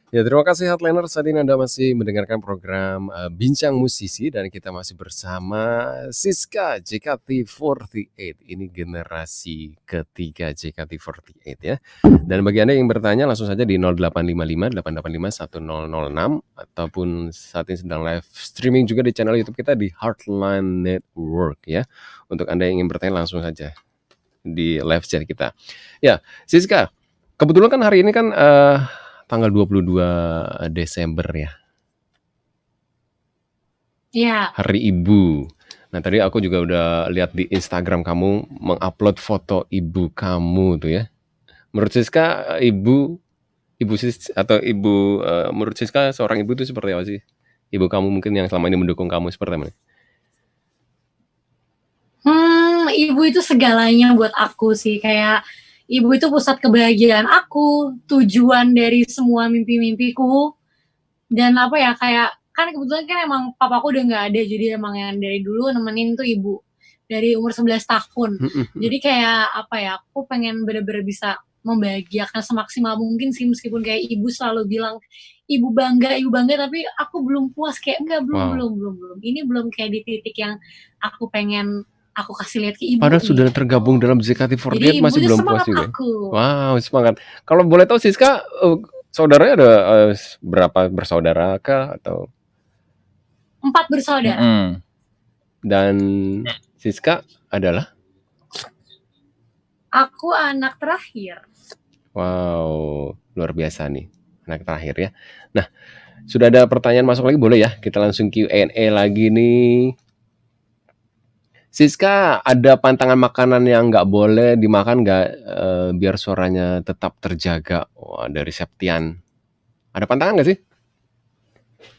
Ya, terima kasih Headliner. Saat ini Anda masih mendengarkan program Bincang Musisi dan kita masih bersama Siska JKT48. Ini generasi ketiga JKT48 ya. Dan bagi Anda yang bertanya langsung saja di 0855 885 1006 ataupun saat ini sedang live streaming juga di channel YouTube kita di Heartline Network ya. Untuk Anda yang ingin bertanya langsung saja di live chat kita. Ya, Siska, kebetulan kan hari ini kan tanggal 22 Desember ya. Iya. Hari Ibu. Nah, tadi aku juga udah lihat di Instagram kamu mengupload foto ibu kamu tuh ya. Menurut Siska, ibu atau ibu menurut Siska seorang ibu itu seperti apa sih? Ibu kamu mungkin yang selama ini mendukung kamu seperti apa? Ibu itu segalanya buat aku sih, kayak ibu itu pusat kebahagiaan aku, tujuan dari semua mimpi-mimpiku. Dan apa ya, kayak kan kebetulan kan emang papaku udah nggak ada, jadi emang yang dari dulu nemenin tuh ibu dari umur 11 tahun. Jadi kayak apa ya, aku pengen bener-bener bisa membahagiakan semaksimal mungkin sih, meskipun kayak ibu selalu bilang ibu bangga, tapi aku belum puas, kayak enggak, belum. Ini belum kayak di titik yang aku pengen aku kasih lihat ke ibu. Padahal sudah tergabung dalam JKT48 masih belum puas juga. Aku. Wow, semangat. Kalau boleh tahu Siska, saudaranya ada berapa bersaudara kah atau? 4 bersaudara. Dan Siska adalah? Aku anak terakhir. Wow, luar biasa nih. Anak terakhir ya. Nah, sudah ada pertanyaan masuk lagi, boleh ya? Kita langsung Q&A lagi nih. Siska, ada pantangan makanan yang nggak boleh dimakan nggak biar suaranya tetap terjaga? Wah, dari Septian. Ada pantangan nggak sih?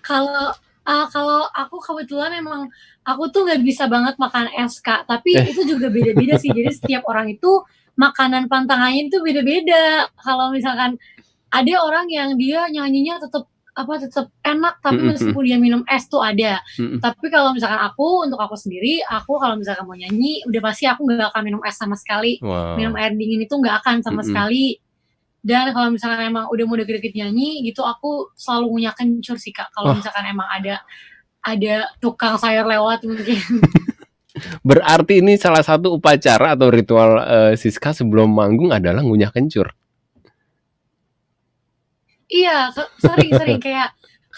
Kalau aku kebetulan emang aku tuh nggak bisa banget makan es, Kak. Tapi itu juga beda-beda sih. Jadi setiap orang itu makanan pantangannya itu beda-beda. Kalau misalkan ada orang yang dia nyanyinya tetap enak, tapi meskipun dia minum es tuh ada. Tapi kalau misalkan untuk aku sendiri, aku kalau misalkan mau nyanyi, udah pasti aku nggak akan minum es sama sekali. Wow. Minum air dingin itu nggak akan sama sekali. Dan kalau misalkan emang udah mau deket-deket nyanyi gitu, aku selalu ngunyah kencur sih, Kak. Kalau misalkan emang ada tukang sayur lewat mungkin. Berarti ini salah satu upacara atau ritual Siska sebelum manggung adalah ngunyah kencur. Iya, sering kayak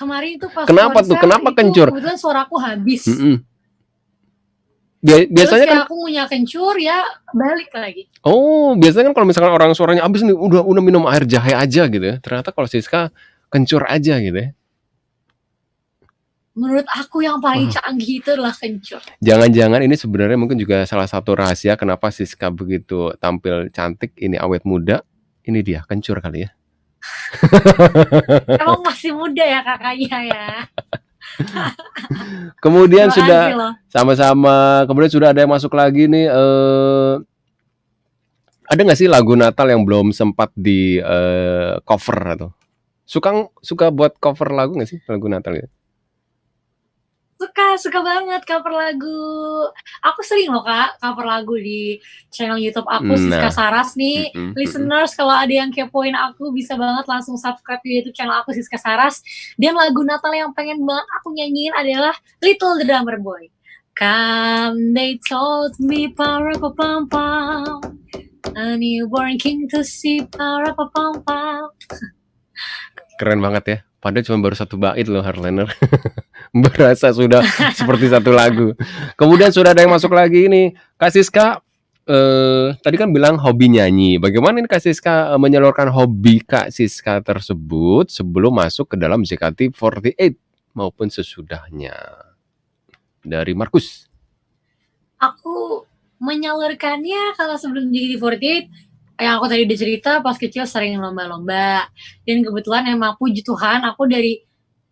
Kemarin itu pas Kenapa tuh? konser Kenapa itu kencur? kebetulan suaraku habis. Mm-mm. Terus Biasanya kan, ya aku ngunyah kencur ya balik lagi. biasanya kan kalau misalkan orang suaranya habis nih udah minum air jahe aja gitu ya. Ternyata kalau Siska kencur aja gitu ya. Menurut aku yang paling Wah. canggih itu adalah kencur. Jangan-jangan ini sebenarnya mungkin juga salah satu rahasia kenapa Siska begitu tampil cantik, ini awet muda. Ini dia kencur kali ya. Emang masih muda ya kakaknya ya. Kemudian Terima sudah kasih loh. sama-sama. Kemudian sudah ada yang masuk lagi nih. Ada nggak sih lagu Natal yang belum sempat di cover atau suka buat cover lagu nggak sih lagu Natal ya? Suka banget cover lagu. Aku sering loh Kak cover lagu di channel YouTube aku Siska Nah, Saras nih. Listeners kalau ada yang kepoin aku bisa banget langsung subscribe di YouTube channel aku Siska Saras. Dan lagu Natal yang pengen banget aku nyanyiin adalah Little Drummer Boy. Come they told me parapapam, a newborn king to see parapapam. keren banget ya. Padahal cuma baru satu bait loh Hardliner. Berasa sudah seperti satu lagu. Kemudian sudah ada yang masuk lagi ini. Kak Siska, tadi kan bilang hobi nyanyi. Bagaimana ini Kak Siska menyalurkan hobi Kak Siska tersebut sebelum masuk ke dalam JKT48 maupun sesudahnya? Dari Markus. Aku menyalurkannya kalau sebelum JKT48 yang aku tadi udah cerita pas kecil sering lomba-lomba. Dan kebetulan emang puji Tuhan aku dari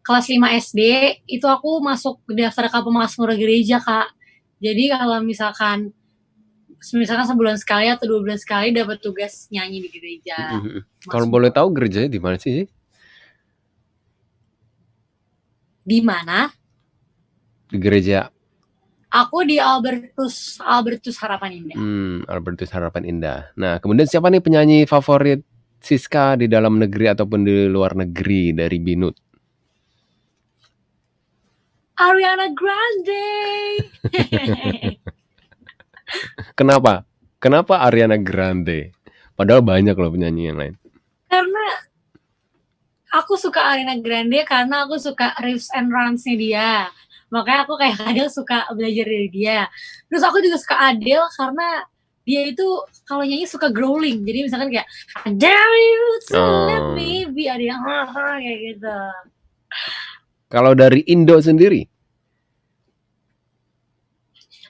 kelas 5 SD itu aku masuk daftar Kapemazmur gereja Kak. Jadi kalau misalkan sebulan sekali atau 2 bulan sekali dapat tugas nyanyi di gereja. Kalau boleh tahu gerejanya di mana sih? Di mana? Di gereja. Aku di Albertus Harapan Indah. Albertus Harapan Indah. Nah, kemudian siapa nih penyanyi favorit Siska di dalam negeri ataupun di luar negeri dari Binut? Ariana Grande. Kenapa? Kenapa Ariana Grande? Padahal banyak loh penyanyi yang lain. Karena aku suka Ariana Grande karena aku suka riffs and runs-nya dia. Makanya aku kayak kadang suka belajar dari dia. Terus aku juga suka Adele karena dia itu kalau nyanyi suka growling. Jadi misalkan kayak I dare you to let me be, ada yang kayak gitu. Kalau dari Indo sendiri?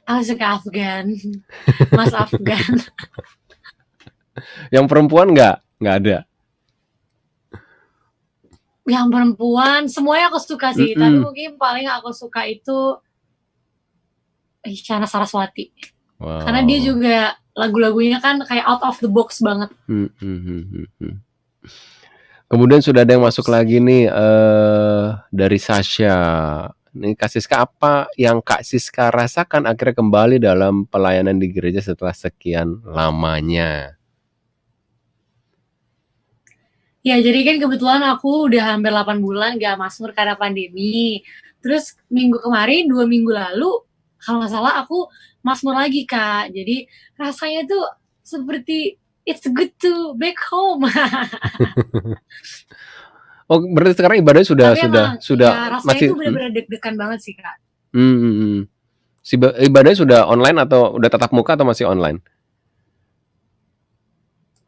Aku suka Afgan. Mas Afgan. Yang perempuan nggak ada. Yang perempuan semuanya aku suka sih, tapi mungkin paling aku suka itu Isyana Saraswati. Wow. Karena dia juga lagu-lagunya kan kayak out of the box banget. Kemudian sudah ada yang masuk lagi nih dari Sasha. Nih Kak Siska, apa yang Kak Siska rasakan akhirnya kembali dalam pelayanan di gereja setelah sekian lamanya? Ya, jadi kan kebetulan aku udah hampir 8 bulan gak mazmur karena pandemi. Terus minggu kemarin, 2 minggu lalu, kalau nggak salah aku mazmur lagi, Kak. Jadi rasanya tuh seperti it's good to back home. Oh, berarti sekarang ibadahnya sudah ya, rasanya masih itu benar-benar deg-degan banget sih, Kak. Ibadahnya sudah online atau udah tatap muka atau masih online?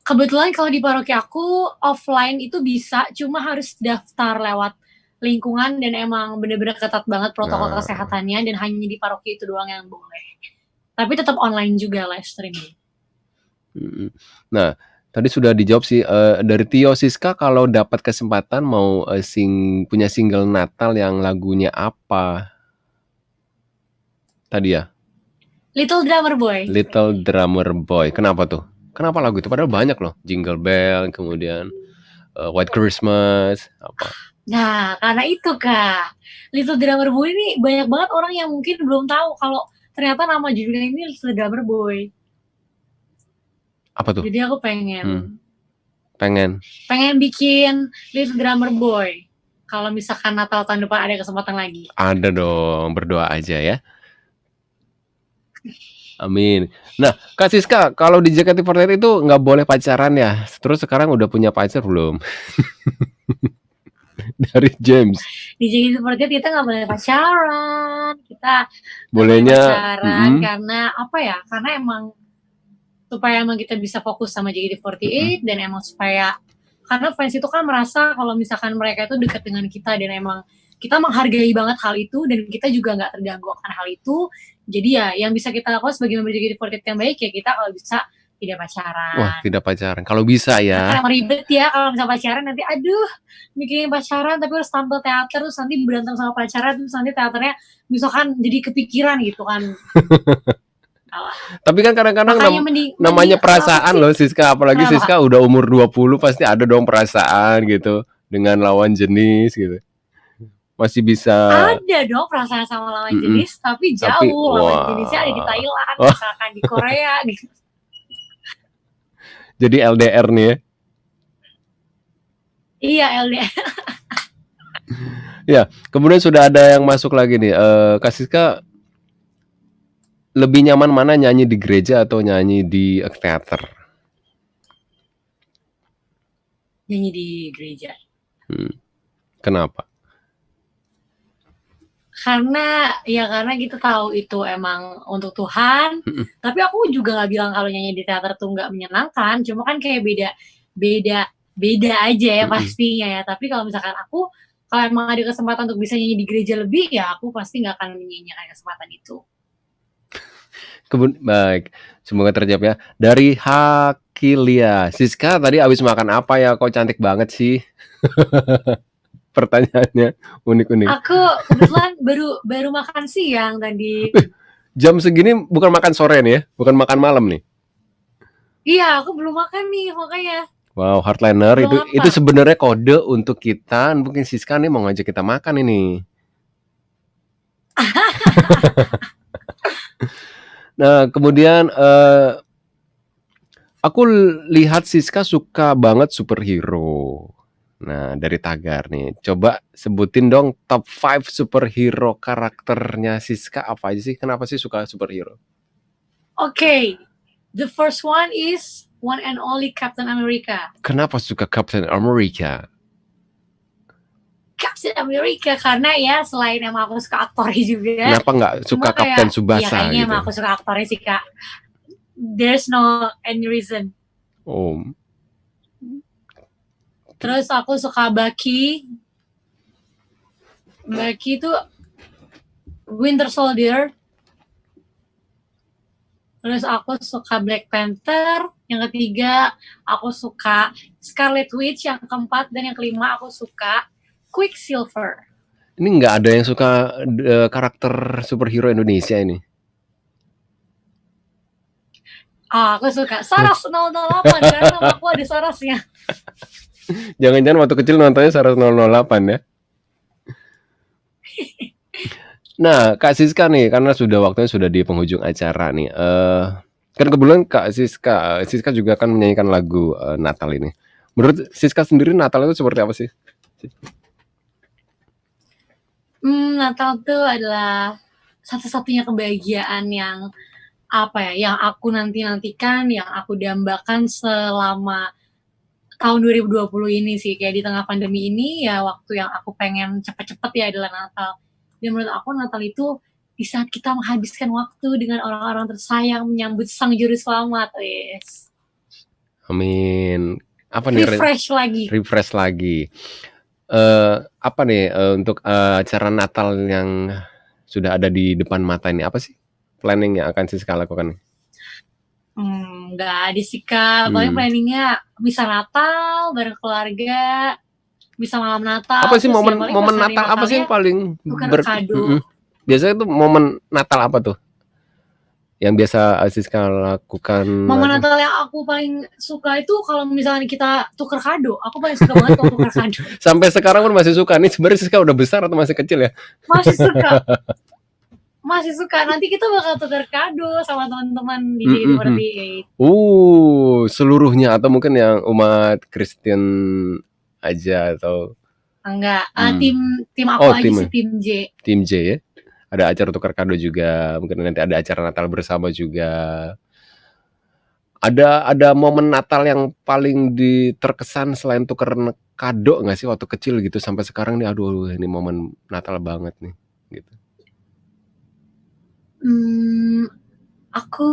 Kebetulan kalau di paroki aku offline itu bisa, cuma harus daftar lewat lingkungan dan emang bener-bener ketat banget protokol kesehatannya dan hanya di paroki itu doang yang boleh. Tapi tetap online juga live streaming. Nah, tadi sudah dijawab sih dari Tio. Siska kalau dapat kesempatan mau punya single Natal yang lagunya apa? Tadi ya? Little Drummer Boy. Little Drummer Boy. Kenapa tuh? Kenapa lagu itu? Padahal banyak loh. Jingle Bell, kemudian White Christmas, apa? Nah, karena itu Kak. Little Drummer Boy ini banyak banget orang yang mungkin belum tahu kalau ternyata nama judulnya ini Little Drummer Boy. Apa tuh? Jadi aku pengen bikin Little Drummer Boy. Kalau misalkan Natal tahun depan ada kesempatan lagi. Ada dong, berdoa aja ya. Amin. Nah, Kak Siska, kalau di JKT48 itu nggak boleh pacaran ya? Terus sekarang udah punya pacar belum? Dari James. di JKT48 kita nggak boleh pacaran, kita nggak boleh Bolehnya, pacaran mm-mm, karena apa ya? Karena emang supaya emang kita bisa fokus sama JKT48 dan emang supaya karena fans itu kan merasa kalau misalkan mereka itu dekat dengan kita dan emang kita menghargai banget hal itu dan kita juga nggak terganggu akan hal itu. Jadi ya yang bisa kita lakukan sebagai member JKT48 yang baik ya kita kalau bisa tidak wah pacaran. tidak pacaran. Kalau bisa Karena ya, emang ribet ya kalau misalnya pacaran nanti aduh mikirin pacaran tapi harus tampil teater terus nanti berantem sama pacaran terus nanti teaternya misalkan jadi kepikiran gitu kan. Alah. tapi kan kadang-kadang Makanya mending namanya apa perasaan sih? loh Siska, apalagi Kenapa, Siska udah umur 20 pasti ada dong perasaan gitu dengan lawan jenis gitu. Masih bisa, Ada dong perasaan sama lawan mm-mm, jenis tapi tapi jauh lawan jenisnya ada di wah, Thailand wah, misalkan di Korea gitu. jadi LDR nih ya. Iya LDR. Ya, kemudian sudah ada yang masuk lagi nih. Kak Siska lebih nyaman mana, nyanyi di gereja atau nyanyi di teater? Nyanyi di gereja. Kenapa? Karena kita tahu itu emang untuk Tuhan. Mm-mm. Tapi aku juga nggak bilang kalau nyanyi di teater tuh nggak menyenangkan. Cuma kan kayak beda aja ya Mm-mm. pastinya ya. Tapi kalau misalkan aku kalau emang ada kesempatan untuk bisa nyanyi di gereja lebih ya aku pasti nggak akan menyanyikan kesempatan itu. Baik, semoga terjawab ya. Dari Hakilia, Siska tadi habis makan apa ya? Kok cantik banget sih? Pertanyaannya unik-unik. Aku kebetulan baru makan siang tadi. Jam segini bukan makan sore nih ya? Bukan makan malam nih? Iya, aku belum makan nih makanya. Wow, Heartliner Belum itu lapar. sebenarnya kode untuk kita. Mungkin Siska nih mau ngajak kita makan ini. Nah, kemudian aku lihat Siska suka banget superhero. Nah, dari Tagar nih, coba sebutin dong top 5 superhero karakternya Siska apa aja sih? Kenapa sih suka superhero? Okay, the first one is one and only Captain America. Kenapa suka Captain America? Captain America karena ya selain emang aku suka aktornya juga. Kenapa nggak suka Cuma kayak, Kapten ya Tsubasa kayaknya gitu? emang aku suka aktornya sih kak. There's no any reason. Oh, Terus aku suka Bucky. Bucky itu Winter Soldier. Terus aku suka Black Panther. Yang ketiga aku suka Scarlet Witch. Yang keempat dan yang kelima aku suka Quicksilver. ini nggak ada yang suka karakter superhero Indonesia ini. Aku suka Saras 008 karena nama aku ada Sarasnya. Jangan-jangan waktu kecil nontonnya Saras 008 ya? Nah, Kak Siska nih, karena waktunya sudah di penghujung acara nih. Kan kebetulan Kak Siska juga kan menyanyikan lagu Natal ini. Menurut Siska sendiri Natal itu seperti apa sih? Natal tuh adalah satu-satunya kebahagiaan yang yang aku nantikan, yang aku dambakan selama tahun 2020 ini sih. Kayak di tengah pandemi ini ya waktu yang aku pengen cepet-cepet ya adalah Natal. Dan menurut aku Natal itu di saat kita menghabiskan waktu dengan orang-orang tersayang menyambut Sang Juru Selamat. Yes. Amin. Apa nih? Refresh lagi. Apa nih untuk acara Natal yang sudah ada di depan mata ini, apa sih planning yang akan Siska lakukan? Nggak ada sih Kak, paling planningnya bisa Natal bareng keluarga, bisa malam Natal. Apa sih momen Natal apa sih yang paling kado? Biasanya tuh momen Natal apa tuh yang biasa Siska lakukan? Momen Natal yang aku paling suka itu kalau misalnya kita tuker kado. Aku paling suka banget kalau tuker kado. Sampai sekarang pun masih suka. Nih sebenarnya Siska udah besar atau masih kecil ya? Masih suka. Nanti kita bakal tuker kado sama teman-teman di JKT48. Seluruhnya atau mungkin yang umat Kristen aja atau enggak? Tim aku aja sih, tim J. Tim J ya. Ada acara tukar kado juga, mungkin nanti ada acara Natal bersama juga. Ada momen Natal yang paling terkesan selain tukar kado nggak sih waktu kecil gitu sampai sekarang nih, aduh ini momen Natal banget nih gitu? Aku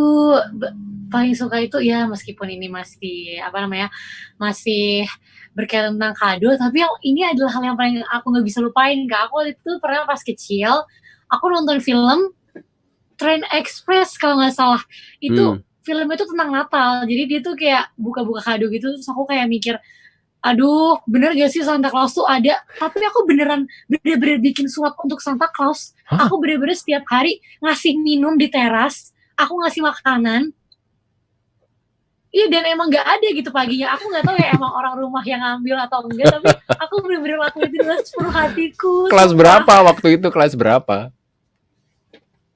paling suka itu ya meskipun ini masih masih berkaitan tentang kado, tapi yang ini adalah hal yang paling aku nggak bisa lupain Kak. Aku waktu itu pernah pas kecil, aku nonton film Train Express kalau nggak salah. Itu filmnya tuh tentang Natal, jadi dia tuh kayak buka-buka kado gitu, terus aku kayak mikir, aduh bener gak sih Santa Claus tuh ada, tapi aku bener-bener bikin surat untuk Santa Claus. Aku bener-bener setiap hari ngasih minum di teras, aku ngasih makanan. Iya, dan emang gak ada gitu paginya. Aku gak tahu ya emang orang rumah yang ngambil atau enggak, tapi aku bener-bener lakuin itu dengan sepenuh hatiku. Kelas berapa waktu itu? Kelas berapa?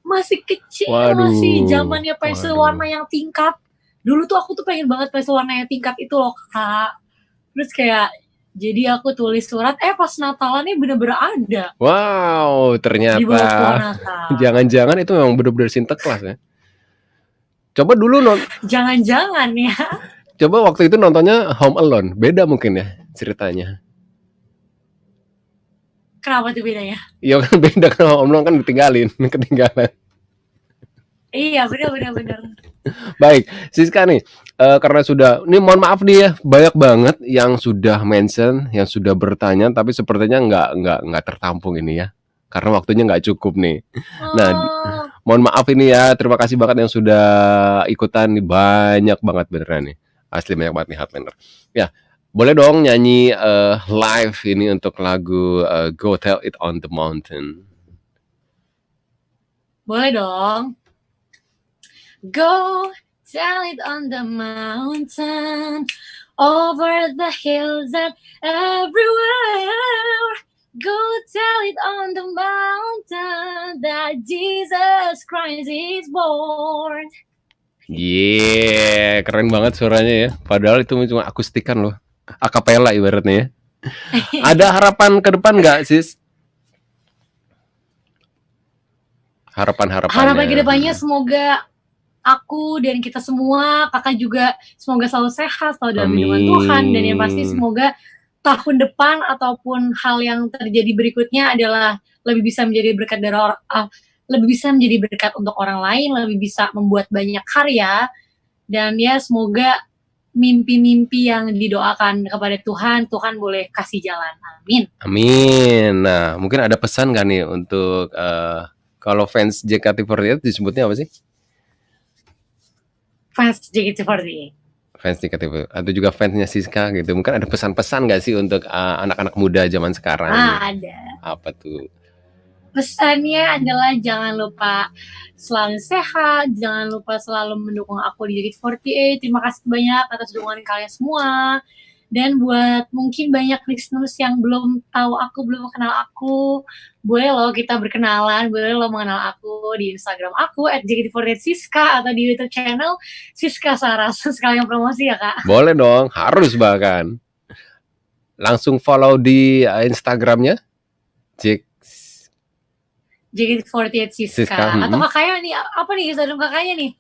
Masih kecil, Waduh, masih zamannya pensel warna yang tingkat. Dulu tuh aku tuh pengen banget pensel warna yang tingkat itu loh Kak. Terus kayak jadi aku tulis surat, pas Natalannya bener-bener ada. Wow, ternyata Di bawah pohon Natal. jangan-jangan itu memang bener-bener Sinterklas ya. Coba dulu Jangan-jangan ya. coba waktu itu nontonnya Home Alone, beda mungkin ya ceritanya. Kenapa tuh bedanya? Iya kan beda, kan Home Alone kan ketinggalan. Iya, bener. Baik, Siska nih, karena ini mohon maaf nih ya, banyak banget yang sudah mention, yang sudah bertanya, tapi sepertinya nggak tertampung ini ya, karena waktunya nggak cukup nih. Nah, mohon maaf ini ya, terima kasih banget yang sudah ikutan nih, banyak banget beneran nih, asli banyak banget nih Heartliner. Ya, boleh dong nyanyi live ini untuk lagu Go Tell It on the Mountain. Boleh dong. Go tell it on the mountain, over the hills and everywhere. Go tell it on the mountain that Jesus Christ is born. Yeah, keren banget suaranya ya. Padahal itu cuma akustikan loh, akapela ibaratnya ya. Ada harapan ke depan nggak, Sis? Harapan ke depannya semoga aku dan kita semua, kakak juga semoga selalu sehat, selalu dalam lindungan Tuhan, dan yang pasti semoga tahun depan ataupun hal yang terjadi berikutnya adalah lebih bisa menjadi berkat untuk orang lain, lebih bisa membuat banyak karya, dan ya semoga mimpi-mimpi yang didoakan kepada Tuhan boleh kasih jalan. Amin. Amin. Nah, mungkin ada pesan nggak nih untuk kalau fans JKT48 disebutnya apa sih? Fans JKT48. Fans JKT48 atau juga fansnya Siska gitu. Mungkin ada pesan-pesan nggak sih untuk anak-anak muda zaman sekarang? Ada. Apa tuh? Pesannya adalah jangan lupa selalu sehat, jangan lupa selalu mendukung aku di JKT48. Terima kasih banyak atas dukungan kalian semua. Dan buat mungkin banyak listeners yang belum tahu aku, belum kenal aku, boleh lo kita berkenalan, boleh lo mengenal aku di Instagram aku @JKT48Siska atau di YouTube channel Siska Saras. Sekalian promosi ya Kak. Boleh dong, harus bahkan. Langsung follow di Instagramnya JKT48Siska. Atau kakaknya nih, apa nih Instagram kakaknya nih?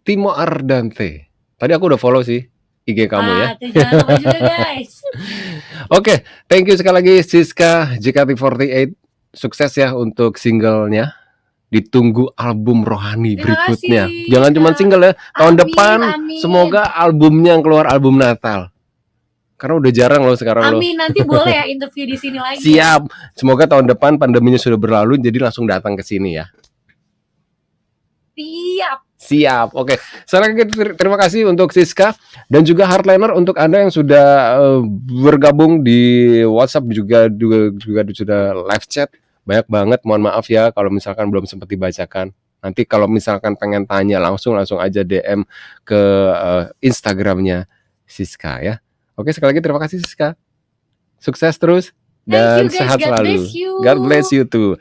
@Timo Ardante. Tadi aku udah follow sih IG kamu ya. Jangan lupa juga guys. Oke, thank you sekali lagi Siska JKT48. Sukses ya untuk singlenya. Ditunggu album rohani berikutnya. Jangan cuma single ya. Tahun depan semoga albumnya yang keluar album Natal. Karena udah jarang loh sekarang loh. Amin, nanti boleh ya interview di sini lagi. Siap. Semoga tahun depan pandeminya sudah berlalu jadi langsung datang ke sini ya. Siap. Oke. Sekali lagi terima kasih untuk Siska dan juga Heartliner, untuk Anda yang sudah bergabung di WhatsApp juga sudah live chat. Banyak banget. Mohon maaf ya kalau misalkan belum sempat dibacakan. Nanti kalau misalkan pengen tanya langsung aja DM ke Instagramnya Siska ya. Oke, sekali lagi terima kasih Siska. Sukses terus dan sehat selalu. God bless you too.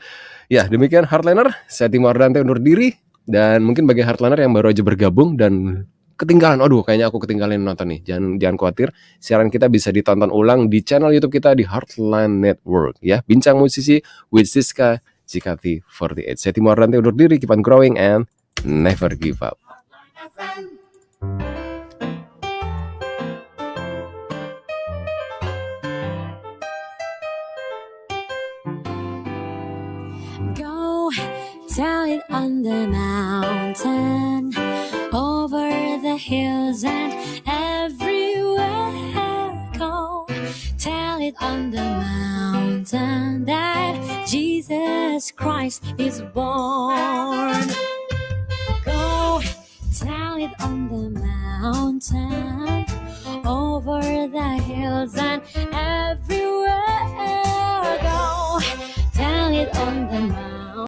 Ya, demikian Heartliner. Saya Timo Ardante undur diri. Dan mungkin bagi Heartliner yang baru aja bergabung dan ketinggalan, kayaknya aku ketinggalan nonton nih. Jangan khawatir, siaran kita bisa ditonton ulang di channel YouTube kita di Heartline Network ya. Bincang Musisi with Siska JKT48. Saya Timo Ardante undur diri, keep on growing and never give up. tell it on the mountain, over the hills and everywhere. Go tell it on the mountain that Jesus Christ is born. Go tell it on the mountain,